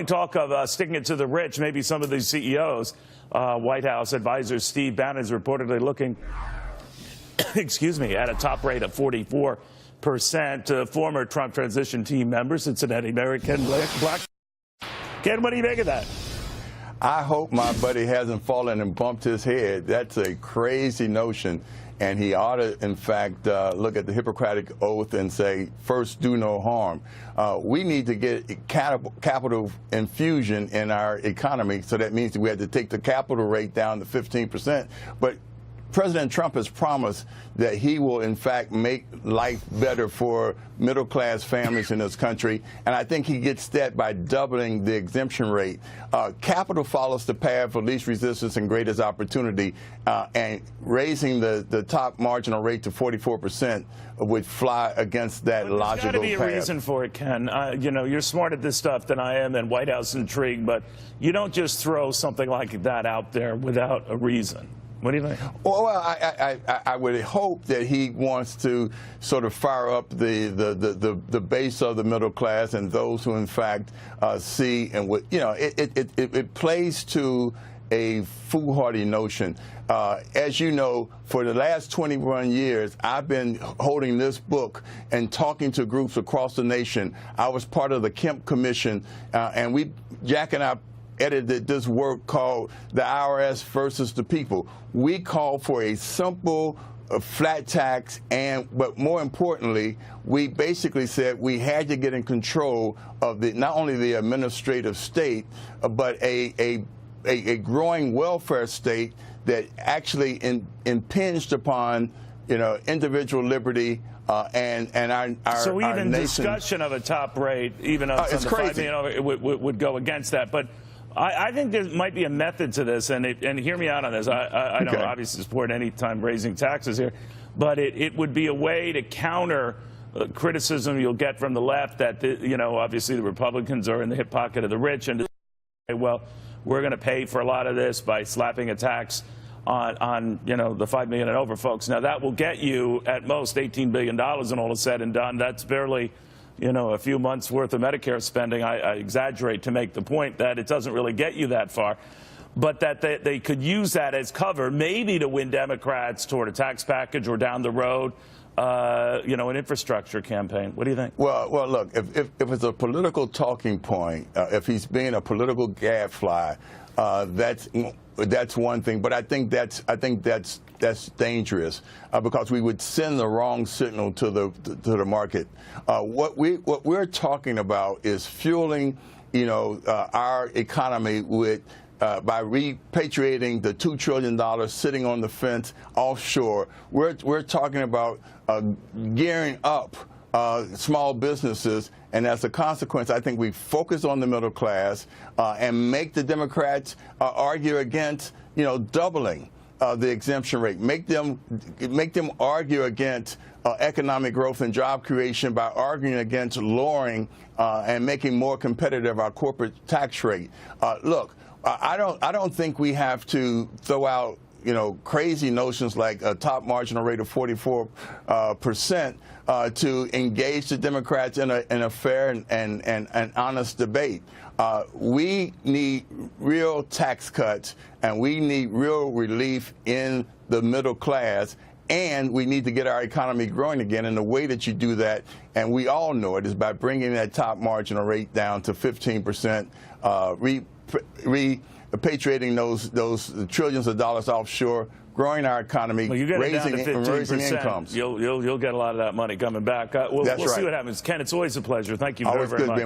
growing talk of sticking it to the rich, maybe some of these CEOs. White House advisor Steve Bannon is reportedly looking, excuse me, at a top rate of 44%. Former Trump transition team member, Cincinnati Mayor Ken Black. Ken, what do you make of that? I hope my buddy hasn't fallen and bumped his head. That's a crazy notion. And he ought to, in fact, look at the Hippocratic Oath and say, first, do no harm. We need to get capital infusion in our economy. So that means that we have to take the capital rate down to 15%. But President Trump has promised that he will, in fact, make life better for middle-class families in this country, and I think he gets that by doubling the exemption rate. Capital follows the path of least resistance and greatest opportunity, and raising the top marginal rate to 44% would fly against that logical path. There's got to be a reason for it, Ken. You know, you're smarter at this stuff than I am, and White House intrigue, but you don't just throw something like that out there without a reason. What do you think? Well, I would hope that he wants to sort of fire up the base of the middle class and those who, in fact, see and what, you know, it plays to a foolhardy notion. As you know, for the last 21 years, I've been holding this book and talking to groups across the nation. I was part of the Kemp Commission, and Jack and I edited this work called The IRS versus the People. We called for a simple flat tax, but more importantly, we basically said we had to get in control of not only the administrative state, but a growing welfare state that actually impinged upon, you know, individual liberty and our so even our nation. Discussion of a top rate, even of it's crazy. It would go against that. But I think there might be a method to this, and hear me out on this. I don't obviously support any time raising taxes here, but it would be a way to counter criticism you'll get from the left that, you know, obviously the Republicans are in the hip pocket of the rich, and say, well, we're going to pay for a lot of this by slapping a tax on you know, the 5 million and over folks. Now, that will get you at most $18 billion, and all is said and done. That's barely, you know, a few months' worth of Medicare spending. I exaggerate to make the point that it doesn't really get you that far, but that they could use that as cover, maybe to win Democrats toward a tax package or down the road, you know, an infrastructure campaign. What do you think? Well, look, if it's a political talking point, if he's being a political gadfly, that's one thing. But I think that's dangerous because we would send the wrong signal to the market. What we're talking about is fueling, you know, our economy with by repatriating the $2 trillion sitting on the fence offshore. We're talking about gearing up small businesses, and as a consequence, I think we focus on the middle class and make the Democrats argue against, you know, doubling the exemption rate. Make them argue against economic growth and job creation by arguing against lowering and making more competitive our corporate tax rate. Look, I don't think we have to throw out, you know, crazy notions like a top marginal rate of 44% to engage the Democrats in a fair and honest debate. We need real tax cuts, and we need real relief in the middle class, and we need to get our economy growing again. And the way that you do that, and we all know it, is by bringing that top marginal rate down to 15%, repatriating those trillions of dollars offshore, growing our economy, raising incomes. You'll get a lot of that money coming back. We'll see what happens. Ken, it's always a pleasure. Thank you very much.